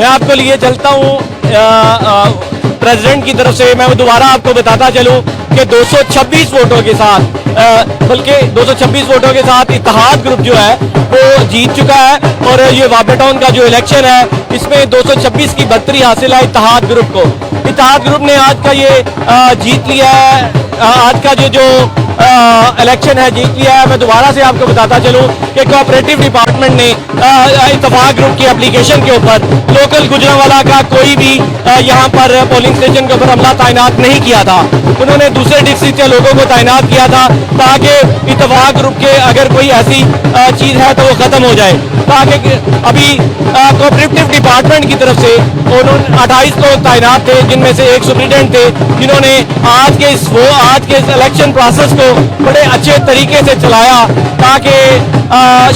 मैं आपको लिए चलता हूँ प्रेसिडेंट की तरफ से। मैं दोबारा आपको बताता चलूँ कि 226 वोटों के साथ, बल्कि 226 वोटों के साथ इत्तेहाद ग्रुप जो है वो जीत चुका है। और ये वापडा टाउन का जो इलेक्शन है इसमें 226 की बढ़तरी हासिल है इत्तेहाद ग्रुप को। इत्तेहाद ग्रुप ने आज का ये जीत लिया है, आज का जो इलेक्शन है जीत लिया है। मैं दोबारा से आपको बताता चलूं कि कोऑपरेटिव डिपार्टमेंट ने इत्तेफाक ग्रुप की एप्लीकेशन के ऊपर लोकल गुजरांवाला का कोई भी यहां पर पोलिंग स्टेशन के ऊपर अमला तैनात नहीं किया था। उन्होंने दूसरे डिस्ट्रिक्ट के लोगों को तैनात किया था ताकि इत्तेफाक ग्रुप के अगर कोई ऐसी चीज़ है तो वो ख़त्म हो जाए। ताकि अभी कोऑपरेटिव डिपार्टमेंट की तरफ से उन्होंने 28 लोग तैनात थे, जिनमें से एक सुप्रिटेंडेंट थे जिन्होंने आज के इस इलेक्शन प्रोसेस को बड़े अच्छे तरीके से चलाया ताकि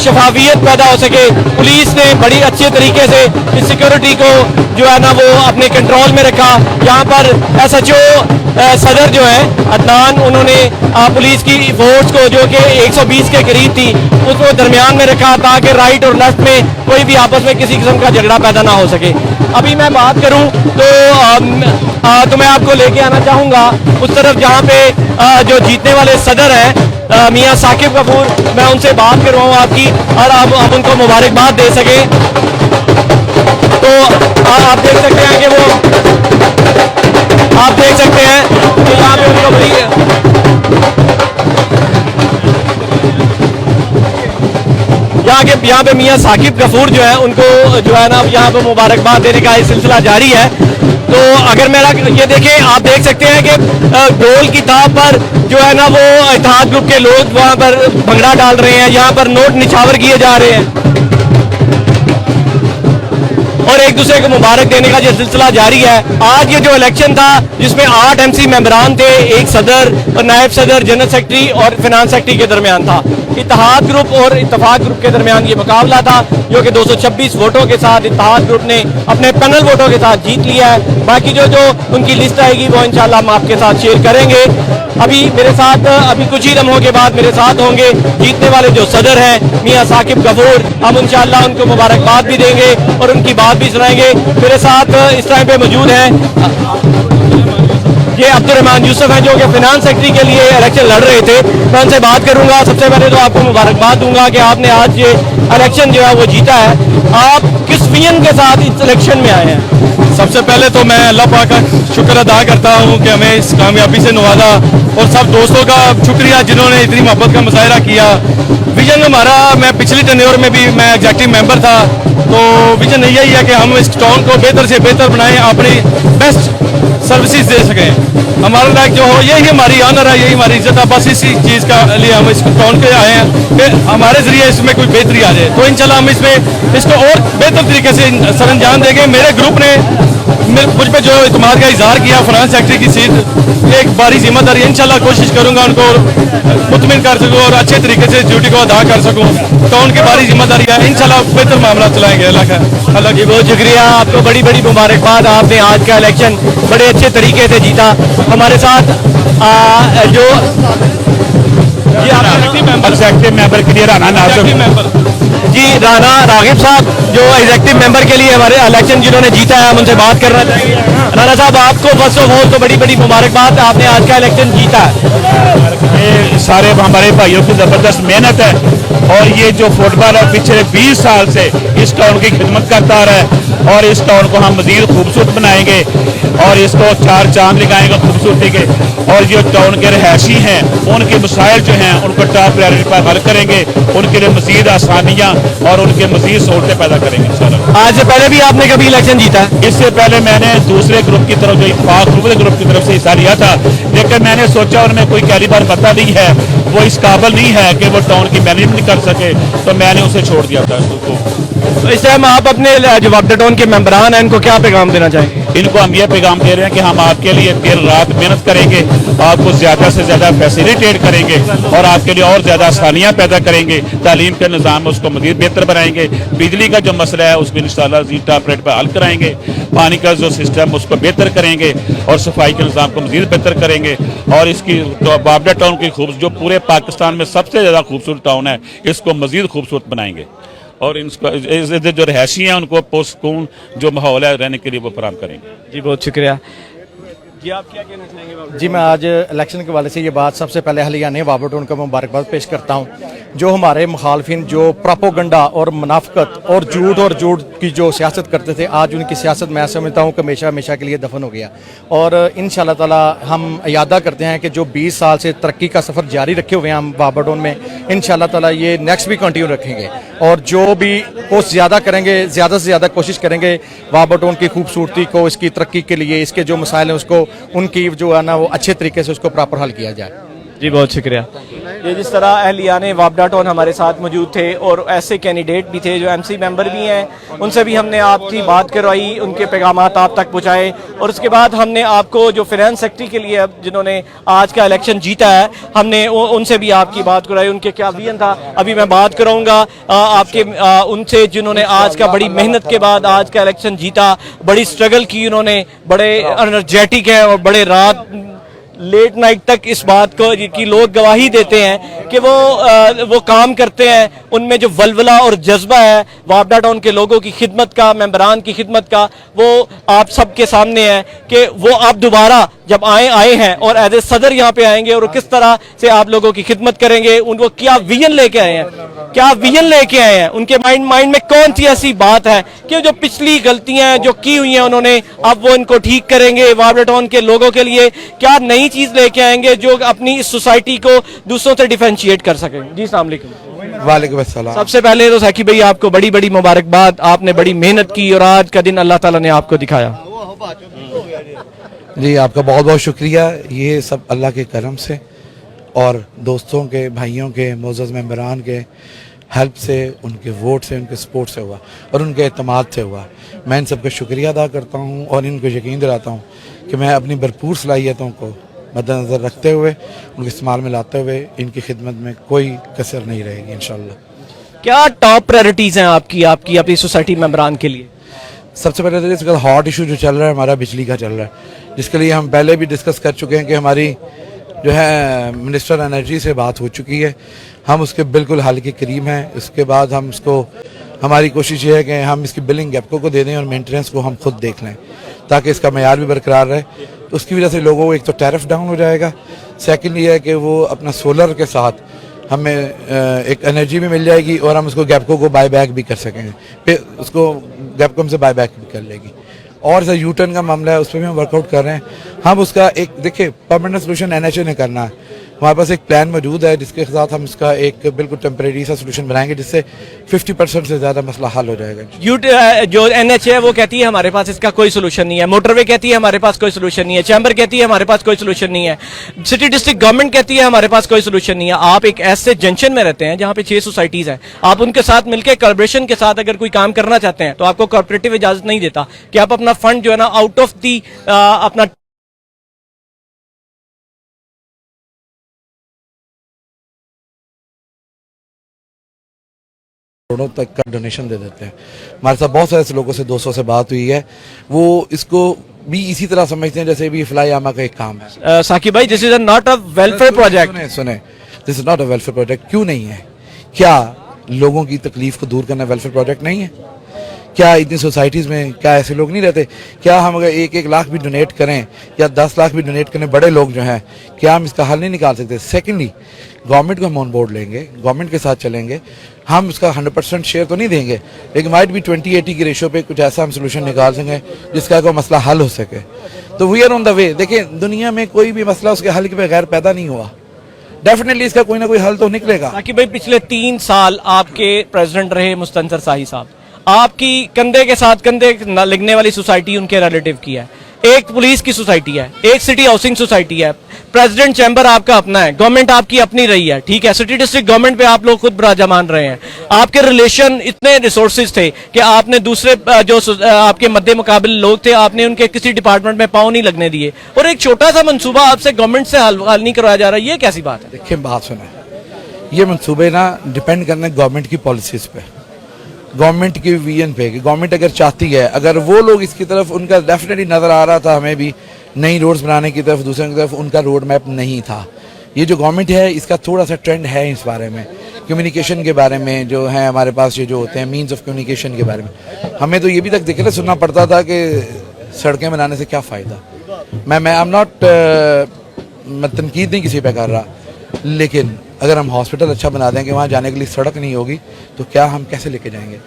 शफाफियत पैदा हो सके। पुलिस ने बड़ी अच्छे तरीके से इस सिक्योरिटी को जो है ना वो अपने कंट्रोल में रखा। यहाँ पर SHO सदर जो है अदनान, उन्होंने पुलिस की फोर्स को जो कि 120 के करीब थी उसको दरमियान में रखा ताकि राइट और लेफ्ट में कोई भी आपस में किसी किस्म का झगड़ा पैदा ना हो सके। अभी मैं बात करूं तो मैं आपको लेके आना चाहूँगा उस तरफ जहाँ पे जो जीतने वाले सदर हैं मियाँ साकिब गफूर, मैं उनसे बात करवाऊँ आपकी और आप उनको मुबारकबाद दे सकें। तो आप देख सकते हैं कि वो आप देख सकते हैं कि यहाँ पे उनको बड़ी यहाँ पे मियाँ साकिब गफूर जो है उनको जो है ना यहाँ पे मुबारकबाद देने का ये सिलसिला जारी है। तो अगर मेरा ये देखें, आप देख सकते हैं कि ढोल की ताब पर जो है ना वो इत्तेहाद ग्रुप के लोग वहाँ पर भंगड़ा डाल रहे हैं, यहाँ पर नोट निछावर किए जा रहे हैं और एक दूसरे को मुबारक देने का ये सिलसिला जारी है। आज ये जो इलेक्शन था जिसमें 8 MC मेंबरान थे, एक सदर और नायब सदर, जनरल सेक्रेटरी और फिनांस सेक्रेटरी के दरमियान था। इत्तेहाद ग्रुप और इत्तेफाक ग्रुप के दरमियान ये मुकाबला था जो कि 226 वोटों के साथ इत्तेहाद ग्रुप ने अपने पैनल वोटों के साथ जीत लिया है। बाकी जो उनकी लिस्ट आएगी वो इंशाल्लाह हम आपके साथ शेयर करेंगे। अभी मेरे साथ अभी कुछ ही लम्हों के बाद मेरे साथ होंगे जीतने वाले जो सदर हैं मियाँ साकिब गफूर। हम इंशाल्लाह उनको मुबारकबाद भी देंगे और उनकी बात भी सुनाएंगे। मेरे साथ इस टाइम पे मौजूद हैं ये अब्दुर्रहमान यूसुफ हैं जो कि फिनांस सेक्रेटरी के लिए इलेक्शन लड़ रहे थे। मैं उनसे बात करूंगा। सबसे पहले तो आपको मुबारकबाद दूंगा कि आपने आज ये इलेक्शन जो है वो जीता है। आप किस विजन के साथ इस इलेक्शन में आए हैं? सबसे पहले तो मैं अल्लाह पाक का शुक्र अदा करता हूँ कि हमें इस कामयाबी से नवाजा और सब दोस्तों का शुक्रिया जिन्होंने इतनी मोहब्बत का मुजाहरा किया। विजन हमारा, मैं पिछली टेन्योर में भी मैं एग्जेक्टिव मेंबर था, तो विजन यही है कि हम इस टाउन को बेहतर से बेहतर बनाएं, अपनी बेस्ट सर्विसेज दे सकें। हमारा लाइक जो हो यही हमारी ऑनर है, यही हमारी इज्जत है। बस इसी चीज़ का लिए हम इस टाउन के आए हैं कि हमारे जरिए इसमें कोई बेहतरी आ जाए। तो इंशाल्लाह हम इसको और बेहतर तरीके से सर अंजाम देंगे। मेरे ग्रुप ने मुझ पर जो इत्मीनान का इजहार किया फाइनेंस सेक्रेटरी की सीट एक बारी जिम्मेदारी, इंशाल्लाह कोशिश करूंगा उनको मुतमिन कर सकूँ और अच्छे तरीके से ड्यूटी को अदा कर सकूँ। तो उनकी बारी जिम्मेदारी है, इंशाल्लाह बेहतर मामला चलाएंगे। अल्लाह की बहुत शुक्रिया, आपको बड़ी बड़ी मुबारकबाद। आपने आज का इलेक्शन बड़े अच्छे तरीके से जीता। हमारे साथ जो एग्जेक्टिव मेंबर के लिए राना जी राना रागिब साहब जो एग्जेक्टिव मेंबर के लिए हमारे इलेक्शन जिन्होंने जीता है, हम उनसे बात करना चाहेंगे। राना साहब, आपको फर्स्ट ऑफ ऑल तो बड़ी बड़ी मुबारकबाद, आपने आज का इलेक्शन जीता है। ये सारे हमारे भाइयों की ज़बरदस्त मेहनत है और ये जो फुटबॉल है पिछले 20 साल से इस टाउन की खिदमत करता आ रहा है और इस टाउन को हम मज़ीद खूबसूरत बनाएंगे और इसको 4 चांद लगाएंगे खूबसूरती के। और जो टाउन के रहायशी हैं उनके मसाइल जो हैं उनको टॉप प्रायोरिटी पर हल करेंगे, उनके लिए मज़ीद आसानियाँ और उनके मज़ीद सहूलतें पैदा करेंगे इंशाल्लाह। आज से पहले भी आपने कभी इलेक्शन जीता है? इससे पहले मैंने दूसरे ग्रुप की तरफ जो इत्तेफाक ग्रुप की तरफ से हिस्सा लिया था, लेकिन मैंने सोचा उनमें कोई कैलिबर पता नहीं है, वो इस काबिल नहीं है कि वो टाउन की मैनेजमेंट कर सके, तो मैंने उसे छोड़ दिया था उसको। तो इस टाइम आप अपने जो वापडा टाउन के मेंबरान हैं इनको क्या पैगाम देना चाहेंगे? इनको हम ये पैगाम दे रहे हैं कि हम आपके लिए दिन रात मेहनत करेंगे, आपको ज़्यादा से ज़्यादा फैसिलिटेट करेंगे और आपके लिए और ज़्यादा आसानियाँ पैदा करेंगे। तालीम का निज़ाम उसको मज़ीद बेहतर बनाएंगे। बिजली का जो मसला है उसको इंशाल्लाह टॉप रेट पर हल कराएंगे। पानी का जो सिस्टम उसको बेहतर करेंगे और सफाई के निज़ाम को मज़ीद बेहतर करेंगे। और इसकी वापडा टाउन की जो पूरे पाकिस्तान में सबसे ज़्यादा खूबसूरत टाउन है, इसको मज़ीद खूबसूरत बनाएंगे। और इनका जो रहायशी हैं उनको पुरसकून जो माहौल है रहने के लिए वो फराहम करेंगे। जी बहुत शुक्रिया। जी आप क्या कहना चाहेंगे बाबा? जी मैं आज इलेक्शन के हवाले से ये बात सबसे पहले हलियाने वाबरटोन को मुबारकबाद पेश करता हूँ। जो हमारे मुखालफिन जो प्रोपोगंडा और मुनाफकत और झूठ की जो सियासत करते थे, आज उनकी सियासत मैं समझता हूँ कि हमेशा हमेशा के लिए दफन हो गया। और इंशाल्लाह ताला हम इरादा करते हैं कि जो 20 साल से तरक्की का सफ़र जारी रखे हुए हैं हम वाबरटोन में, इंशाल्लाह ताला ये नेक्स्ट भी कंटिन्यू रखेंगे और जो भी कोशिश ज़्यादा करेंगे, ज़्यादा से ज़्यादा कोशिश करेंगे वाबरटोन की खूबसूरती को, इसकी तरक्की के लिए, इसके जो मसाइल हैं उसको, उनकी जो है ना वो अच्छे तरीके से उसको प्रॉपर हल किया जाए। जी बहुत शुक्रिया। ये जिस तरह अहलियाने वाबडाटोन हमारे साथ मौजूद थे और ऐसे कैंडिडेट भी थे जो एमसी मेंबर भी हैं, उनसे भी हमने आपकी बात करवाई, उनके पैगामात आप तक पहुँचाए और उसके बाद हमने आपको जो फिनेंस सेक्रेटरी के लिए जिन्होंने आज का इलेक्शन जीता है, हमने उनसे भी आपकी बात कराई, उनके क्या विजन था। अभी मैं बात करूँगा आपके उनसे जिन्होंने आज का बड़ी मेहनत के बाद आज का इलेक्शन जीता, बड़ी स्ट्रगल की उन्होंने, बड़े एनर्जेटिक हैं और बड़े रात लेट नाइट तक इस बात को की लोग गवाही देते हैं कि वो काम करते हैं, उनमें जो वलवला और जज्बा है वाबडा टाउन के लोगों की खिदमत का, मेंबरान की खिदमत का, वो आप सबके सामने है कि वो आप दोबारा जब आए हैं और एज ए सदर यहाँ पे आएंगे और किस तरह से आप लोगों की खिदमत करेंगे, उनको क्या विजन लेके आए हैं, क्या विजन लेके आए हैं, उनके माइंड में कौन सी ऐसी बात है कि जो पिछली गलतियां जो की हुई हैं उन्होंने, अब वो इनको ठीक करेंगे। वाबडा टाउन के लोगों के लिए क्या नई चीज लेके आएंगे जो अपनी इस सोसाइटी को दूसरों से डिफरेंशिएट कर सकें। जी अस्सलाम वालेकुम। वालेकुम अस्सलाम। सबसे पहले तो साकिब भाई आपको बड़ी बड़ी मुबारकबाद, आपने बड़ी मेहनत की और आज का दिन अल्लाह ताला ने आपको दिखाया। जी आपका बहुत बहुत शुक्रिया। ये सब अल्लाह के करम से और दोस्तों के, भाइयों के, मोअज़्ज़ज़ मेंबरान के हेल्प से, उनके वोट से, उनके सपोर्ट से हुआ और उनके एतमाद से हुआ। मैं इन सबका शुक्रिया अदा करता हूँ और इनको यकीन दिलाता हूँ कि मैं अपनी भरपूर सलाहियतों को मद्देनज़र रखते हुए, उनके इस्तेमाल में लाते हुए इनकी खिदमत में कोई कसर नहीं रहेगी इंशाअल्लाह। क्या टॉप प्रायोरिटीज हैं आपकी अपनी सोसाइटी मेंबरान के लिए? सबसे पहले तो इसका हॉट इशू जो चल रहा है हमारा बिजली का चल रहा है, जिसके लिए हम पहले भी डिस्कस कर चुके हैं कि हमारी जो है मिनिस्टर एनर्जी से बात हो चुकी है, हम उसके बिल्कुल हल के करीब हैं। उसके बाद हम उसको, हमारी कोशिश ये है कि हम इसकी बिलिंग गैपको को दे दें और मेंटेनेंस को हम खुद देख लें ताकि इसका मयार भी बरकरार रहे। तो उसकी वजह से लोगों को एक तो टैरिफ डाउन हो जाएगा, सेकेंड ये है कि वो अपना सोलर के साथ हमें एक एनर्जी भी मिल जाएगी और हम उसको गैपको को बाय बैक भी कर सकेंगे, फिर उसको गैपको हमसे बाय बैक भी कर लेगी। और सर यूटर्न का मामला है, उस पर भी हम वर्कआउट कर रहे हैं। हम उसका एक देखिए परमानेंट सोल्यूशन एनएचए ने करना है, हमारे पास एक प्लान मौजूद है जिसके साथ हम इसका एक बिल्कुल टेम्परेरी सा सोल्यूशन बनाएंगे जिससे 50% से ज़्यादा मसला हल हो जाएगा। जो एनएच है वो कहती है हमारे पास इसका कोई सोल्यूशन नहीं है, मोटरवे कहती है हमारे पास कोई सोल्यूशन नहीं है, चैम्बर कहती है हमारे पास कोई सोल्यूशन नहीं है, सिटी डिस्ट्रिक्ट गवर्नमेंट कहती है हमारे पास कोई सोल्यूशन नहीं है। आप एक ऐसे जंक्शन में रहते हैं जहाँ पे 6 सोसाइटीज हैं, आप उनके साथ मिलकर कोलैबोरेशन के साथ अगर कोई काम करना चाहते हैं तो आपको कॉर्पोरेटिव इजाजत नहीं देता कि आप अपना फंड जो है ना आउट ऑफ दी अपना करोड़ों तक का डोनेशन दे देते हैं। हमारे साथ बहुत सारे ऐसे लोगों से 200 से बात हुई है, वो इसको भी इसी तरह समझते हैं जैसे भी फ्लाई आमा का एक काम है। साकिब भाई, this is not a welfare project. सुने, this is not a welfare project. क्यों नहीं है? क्या लोगों की तकलीफ को दूर करना वेलफेयर प्रोजेक्ट नहीं है? क्या इतनी सोसाइटीज़ में क्या ऐसे लोग नहीं रहते? क्या हम अगर 1-1 लाख भी डोनेट करें या 10 लाख भी डोनेट करें, बड़े लोग जो हैं, क्या हम इसका हल नहीं निकाल सकते? सेकेंडली, गवर्नमेंट को हम ऑन बोर्ड लेंगे, गवर्नमेंट के साथ चलेंगे, हम उसका 100% शेयर तो नहीं देंगे, लेकिन माइट भी 20-80 की रेशो पे कुछ ऐसा हम सोल्यूशन निकाल सकें जिसका कोई मसला हल हो सके। तो we are on the way. देखिए, दुनिया में कोई भी मसला उसके हल के बगैर पैदा नहीं हुआ, डेफिनेटली इसका कोई ना कोई हल तो निकलेगा। साकिब भाई, पिछले 3 साल आपके प्रेसिडेंट रहे मुस्तंसर शाही साहब, आपकी कंधे के साथ कंधे लगने वाली सोसाइटी उनके रिलेटिव की है, एक पुलिस की सोसाइटी है, एक सिटी हाउसिंग सोसाइटी है, प्रेसिडेंट चैम्बर आपका अपना है, गवर्नमेंट आपकी अपनी रही है, ठीक है, सिटी डिस्ट्रिक्ट गवर्नमेंट पे आप लोग खुद बराजा मान रहे हैं, आपके रिलेशन इतने रिसोर्सेज थे कि आपने दूसरे जो आपके मद्दे मुकाबिल लोग थे आपने उनके किसी डिपार्टमेंट में पाँव नहीं लगने दिए, और एक छोटा सा मनसूबा आपसे गवर्नमेंट से हल नहीं करवाया जा रहा, ये कैसी बात है? देखिए, बात सुने, ये मनसूबे ना डिपेंड करने गवर्नमेंट की पॉलिसीज पे, गवर्नमेंट की विजन पे। कि गवर्नमेंट अगर चाहती है, अगर वो लोग इसकी तरफ, उनका डेफिनेटली नज़र आ रहा था हमें भी नई रोड्स बनाने की तरफ, दूसरे की तरफ उनका रोड मैप नहीं था। ये जो गवर्नमेंट है इसका थोड़ा सा ट्रेंड है इस बारे में कम्युनिकेशन के बारे में जो है हमारे पास ये जो होते हैं मीन्स ऑफ कम्युनिकेशन के बारे में, हमें तो ये भी तक देखना सुनना पड़ता था कि सड़कें बनाने से क्या फ़ायदा। मैं आई एम नॉट, मैं तनकीद नहीं किसी पे कर रहा, लेकिन अगर हम हॉस्पिटल अच्छा बना दें कि वहाँ जाने के लिए सड़क नहीं होगी तो क्या हम कैसे लेके जाएंगे।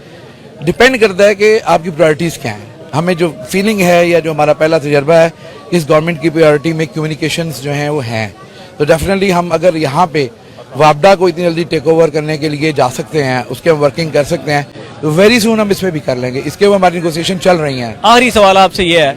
डिपेंड करता है कि आपकी प्रायोरिटीज़ क्या हैं। हमें जो फीलिंग है या जो हमारा पहला तजर्बा है, इस गवर्नमेंट की प्रायोरिटी में कम्युनिकेशंस जो हैं वो हैं, तो डेफिनेटली हम अगर यहाँ पे वापडा को इतनी जल्दी टेक ओवर करने के लिए जा सकते हैं, उसके हम वर्किंग कर सकते हैं, तो वेरी सून हम इसमें भी कर लेंगे। इसके वो हमारी नेगोशिएशन चल रही हैं। आखिरी सवाल आपसे ये है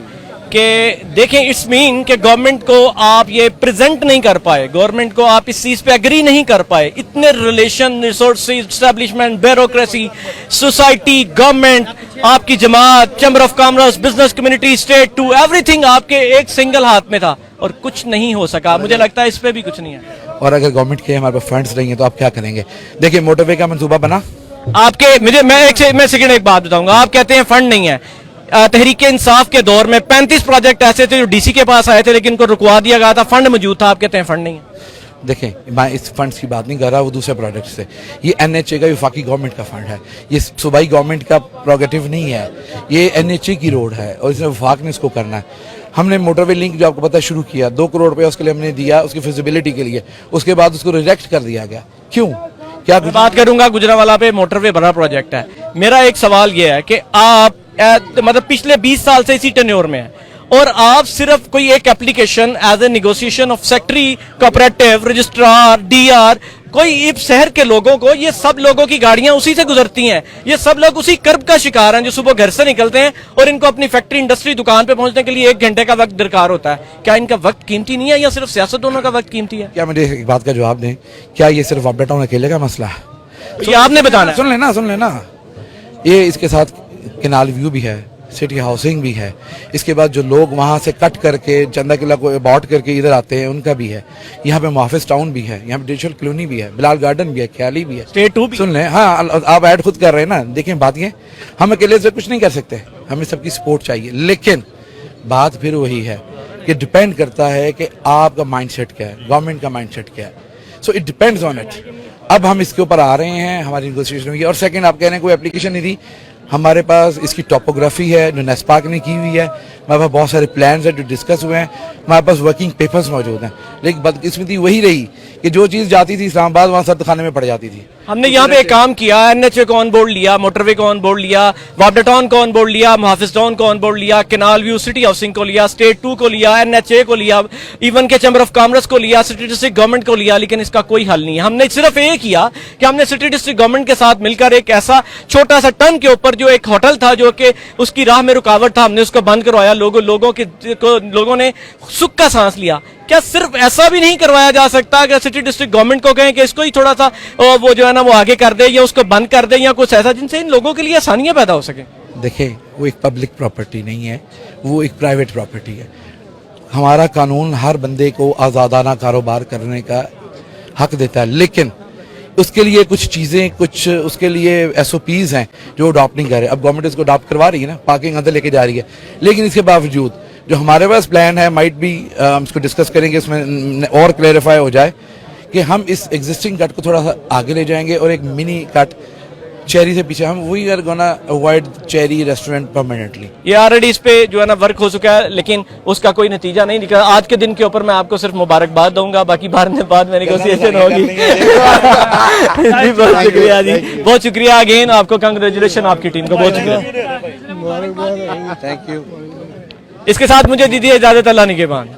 कि देखें, इट्स मीन कि गवर्नमेंट को आप ये प्रेजेंट नहीं कर पाए, गवर्नमेंट को आप इस चीज पे एग्री नहीं कर पाए, इतने relation, resources, establishment, bureaucracy, society, government, आपकी जमात, chamber of commerce, business community, state to everything आपके एक सिंगल हाथ में था और कुछ नहीं हो सका। मुझे लगता है इस पे भी कुछ नहीं है। और अगर गवर्नमेंट के हमारे पास फंड्स नहीं है तो आप क्या करेंगे। देखिए मोटरवे का मंसूबा बना आपके, मैं सेकंड एक बात बताऊंगा, आप कहते हैं फंड नहीं है। तहरीक इंसाफ के दौर में 35 प्रोजेक्ट ऐसे थे जो डीसी के पास आए थे लेकिन उनको रुकवा दिया गया था, फंड मौजूद था, आप कहते हैं फंड नहीं है। देखें, मैं इस फंड्स की बात नहीं कर रहा, वो दूसरे प्रोजेक्ट से। ये एनएचए का वफाकी गवर्नमेंट का फंड है, ये सूबाई गवर्नमेंट का प्रोगेटिव नहीं है, ये एनएचए की रोड है और इसमें वफाक ने इसको करना है। हमने मोटरवे लिंक जो आपको पता है शुरू किया, 2 करोड़ रुपया उसके लिए हमने दिया, उसकी फिजिबिलिटी के लिए, उसके बाद उसको रिजेक्ट कर दिया गया। क्यों? क्या मैं बात करूंगा गुजरांवाला पे, मोटरवे बड़ा प्रोजेक्ट है। मेरा एक सवाल यह है कि आप मतलब पिछले 20 साल से इसी टेन्योर में है और आप सिर्फ कोई एक application as a negotiation of secretary, cooperative, registrar, DR, कोई इस शहर के लोगों को, ये सब लोगों की गाड़ियां उसी से गुजरती हैं, ये सब लोग उसी कर्ब का शिकार हैं जो सुबह घर से निकलते हैं और इनको अपनी फैक्ट्री, इंडस्ट्री, दुकान पे पहुंचने के लिए 1 घंटे का वक्त दरकार होता है। क्या इनका वक्त कीमती नहीं है या सिर्फ सियासतदानों का वक्त कीमती है? क्या मुझे एक बात का जवाब दें, क्या ये सिर्फ वापडा टाउन अकेले का मसला है? ये आपने बताना है। सुन लेना, ये इसके साथ केनाल व्यू भी है, सिटी हाउसिंग भी है, इसके बाद जो लोग वहाँ से कट करके चंदा किला को अबॉर्ट करके इधर आते हैं उनका भी है, यहाँ पे मुहाफिज टाउन भी है, यहाँ पे डिजिटल कॉलोनी भी है, बिलाल गार्डन भी है, ख्याली भी है, स्टेट 2 भी। सुन लें, हाँ आप ऐड खुद कर रहे हैं ना। देखें बात ये, हम अकेले से कुछ नहीं कर सकते, हमें सबकी सपोर्ट चाहिए, लेकिन बात फिर वही है कि डिपेंड करता है कि आपका माइंडसेट क्या है, गवर्नमेंट का माइंडसेट क्या है। So it depends on it. अब हम इसके ऊपर आ रहे हैं, हमारी नेगोशिएशन हुई है। और सेकंड, आप कह रहे हैं कोई एप्लीकेशन नहीं थी, हमारे पास इसकी टोपोग्राफी है जो नेस्पाक ने की हुई है, हमारे पास बहुत सारे प्लान्स हैं जो डिस्कस हुए हैं, हमारे पास वर्किंग पेपर्स मौजूद हैं, लेकिन बदकिस्मती वही रही कि जो चीज़ जाती थी इस्लामाबाद वहाँ सर्द खाने में पड़ जाती थी। हमने यहाँ पे एक काम किया, एनएचए को ऑन बोर्ड लिया, मोटरवे को ऑन बोर्ड लिया, वापडा टाउन को ऑन बोर्ड लिया, मुहाफिज टाउन को ऑन बोर्ड लिया, केनाल व्यू, सिटी हाउसिंग को लिया, स्टेट 2 को लिया, एनएचए को लिया, इवन के चैम्बर ऑफ कॉमर्स को लिया, सिटी डिस्ट्रिक्ट गवर्नमेंट को लिया, लेकिन इसका कोई हल नहीं है। हमने सिर्फ ये किया कि हमने सिटी डिस्ट्रिक्ट गवर्नमेंट के साथ मिलकर एक ऐसा छोटा सा टर्न के ऊपर जो एक होटल था जो कि उसकी राह में रुकावट था, हमने उसको बंद करवाया, लोगों ने सुख का सांस लिया। क्या सिर्फ ऐसा भी नहीं करवाया जा सकता कि सिटी डिस्ट्रिक्ट गवर्नमेंट को कहें कि इसको ही थोड़ा सा वो जो है ना वो आगे कर दे या उसको बंद कर दे या कुछ ऐसा जिनसे इन लोगों के लिए आसानियां पैदा हो सके? देखें, वो एक पब्लिक प्रॉपर्टी नहीं है, वो एक प्राइवेट प्रॉपर्टी है। हमारा कानून हर बंदे को आज़ादाना कारोबार करने का हक देता है, लेकिन उसके लिए कुछ चीज़ें, कुछ उसके लिए SOPs हैं जो अडॉप्ट नहीं कर रहे। अब गवर्नमेंट इसको अडॉप्ट करवा रही है ना, पार्किंग अंदर लेके जा रही है, लेकिन इसके बावजूद जो हमारे पास प्लान है, माइट भी हम इसको डिस्कस करेंगे, इसमें और क्लैरिफाई हो जाए कि हम इस एग्जिस्टिंग कट को थोड़ा सा आगे ले जाएंगे और एक मिनी कट चेरी से पीछे, हम we are gonna avoid cherry restaurant permanently. ये ऑलरेडी इस पे जो है ना वर्क हो चुका है, लेकिन उसका कोई नतीजा नहीं निकला। आज के दिन के ऊपर मैं आपको सिर्फ मुबारकबाद दूंगा, बाकी बाद में नेगोशिएशन होगी। जी बहुत शुक्रिया जी, बहुत शुक्रिया अगेन, आपको कंग्रेचुलेशन, आपकी टीम को बहुत शुक्रिया, थैंक यू। इसके साथ मुझे दीजिए इजाजत, अल्लाह निगहबान।